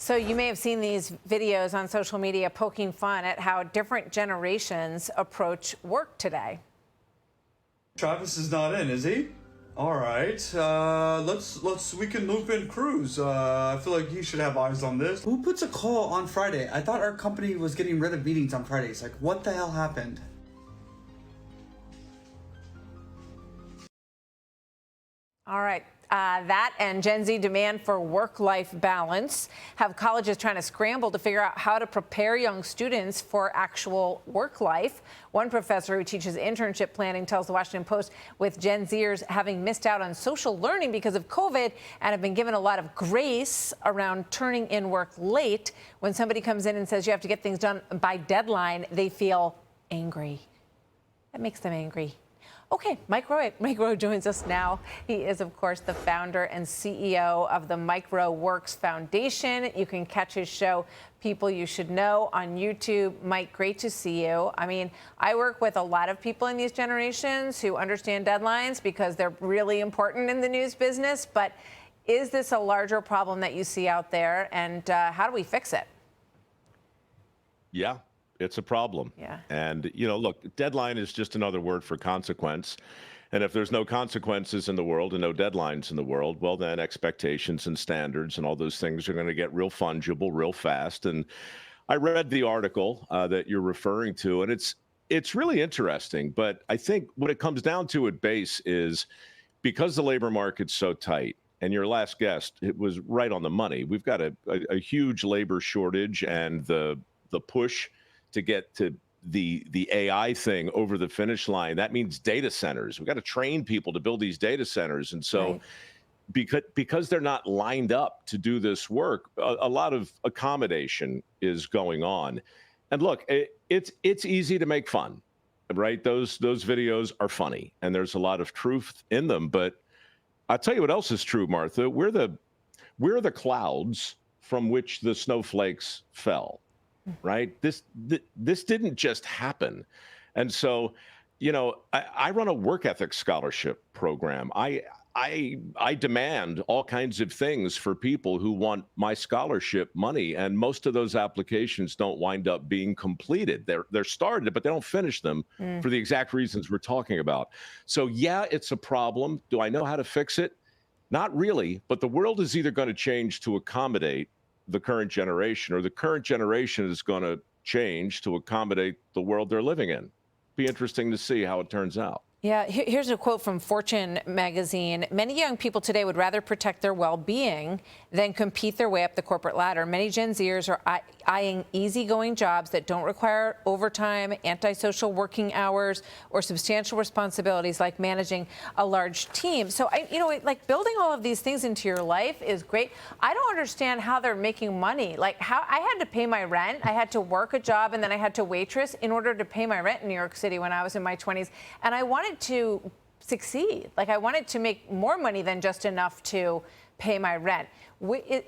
So you may have seen these videos on social media poking fun at how different generations approach work today. Travis is not in, is he? All right. We can loop in Cruz. I feel like he should have eyes on this. Who puts a call on Friday? I thought our company was getting rid of meetings on Fridays. Like, what the hell happened? All right. That and Gen Z demand for work-life balance have colleges trying to scramble to figure out how to prepare young students for actual work life. One professor who teaches internship planning tells the Washington Post with Gen Zers having missed out on social learning because of COVID and have been given a lot of grace around turning in work late. When somebody comes in and says you have to get things done by deadline, they feel angry. That makes them angry. Okay, Mike Rowe joins us now. He is, of course, the founder and CEO of the Mike Rowe Works Foundation. You can catch his show, People You Should Know, on YouTube. Mike, great to see you. I mean, I work with a lot of people in these generations who understand deadlines because they're really important in the news business. But is this a larger problem that you see out there, and how do we fix it? Yeah. It's a problem. Yeah. And, look, deadline is just another word for consequence. And if there's no consequences in the world and no deadlines in the world, well, then expectations and standards and all those things are going to get real fungible real fast. And I read the article that you're referring to, and it's really interesting. But I think what it comes down to at base is because the labor market's so tight, and your last guest, it was right on the money. We've got a huge labor shortage, and the push to get to the AI thing over the finish line, that means data centers. We've got to train people to build these data centers. And so because they're not lined up to do this work, a lot of accommodation is going on. And look, it's easy to make fun, right? Those videos are funny, and there's a lot of truth in them. But I'll tell you what else is true, Martha. We're the clouds from which the snowflakes fell. Right? This didn't just happen. And so, I run a work ethic scholarship program. I demand all kinds of things for people who want my scholarship money, and most of those applications don't wind up being completed. They're started, but they don't finish them for the exact reasons we're talking about. So yeah, it's a problem. Do I know how to fix it? Not really, but the world is either going to change to accommodate the current generation, or the current generation is going to change to accommodate the world they're living in. Be interesting to see how it turns out. Yeah, here's a quote from Fortune magazine. Many young people today would rather protect their well-being than compete their way up the corporate ladder. Many Gen Zers are eyeing easygoing jobs that don't require overtime, antisocial working hours, or substantial responsibilities like managing a large team. So, like building all of these things into your life is great. I don't understand how they're making money. Like how I had to pay my rent. I had to work a job, and then I had to waitress in order to pay my rent in New York City when I was in my 20s. And I wanted to succeed. Like I wanted to make more money than just enough to pay my rent.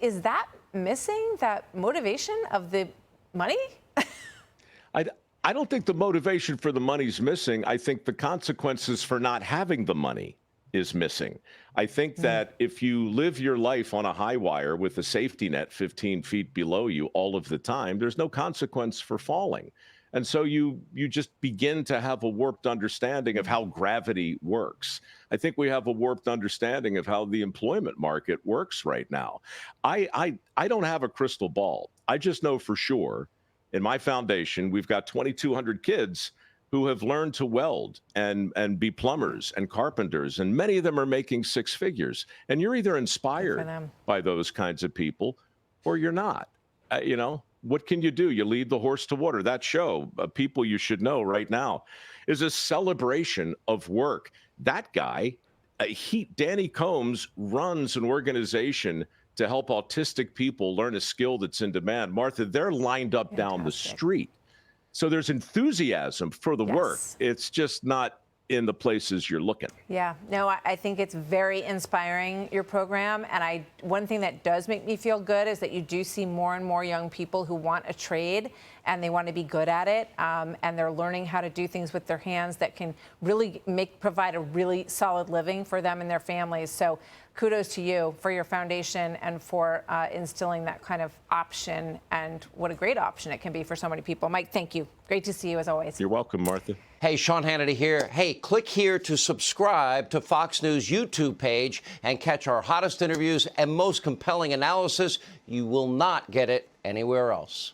Is that missing, that motivation of the money? I don't think the motivation for the money's missing. I think the consequences for not having the money is missing. I think that if you live your life on a high wire with a safety net 15 feet below you all of the time, there's no consequence for falling. And so you just begin to have a warped understanding of how gravity works. I think we have a warped understanding of how the employment market works right now. I don't have a crystal ball. I just know for sure in my foundation, we've got 2,200 kids who have learned to weld and be plumbers and carpenters, and many of them are making six figures. And you're either inspired by those kinds of people or you're not. What can you do? You lead the horse to water. That show, People You Should Know right now, is a celebration of work. That guy, Danny Combs, runs an organization to help autistic people learn a skill that's in demand. Martha, they're lined up down the street. So there's enthusiasm for the work. It's just not in the places you're looking. Yeah, no, I think it's very inspiring, your program. And one thing that does make me feel good is that you do see more and more young people who want a trade and they want to be good at it. And they're learning how to do things with their hands that can really provide a really solid living for them and their families. So kudos to you for your foundation and for instilling that kind of option, and what a great option it can be for so many people. Mike, thank you. Great to see you as always. You're welcome, Martha. Hey, Sean Hannity here. Hey, click here to subscribe to Fox News YouTube page and catch our hottest interviews and most compelling analysis. You will not get it anywhere else.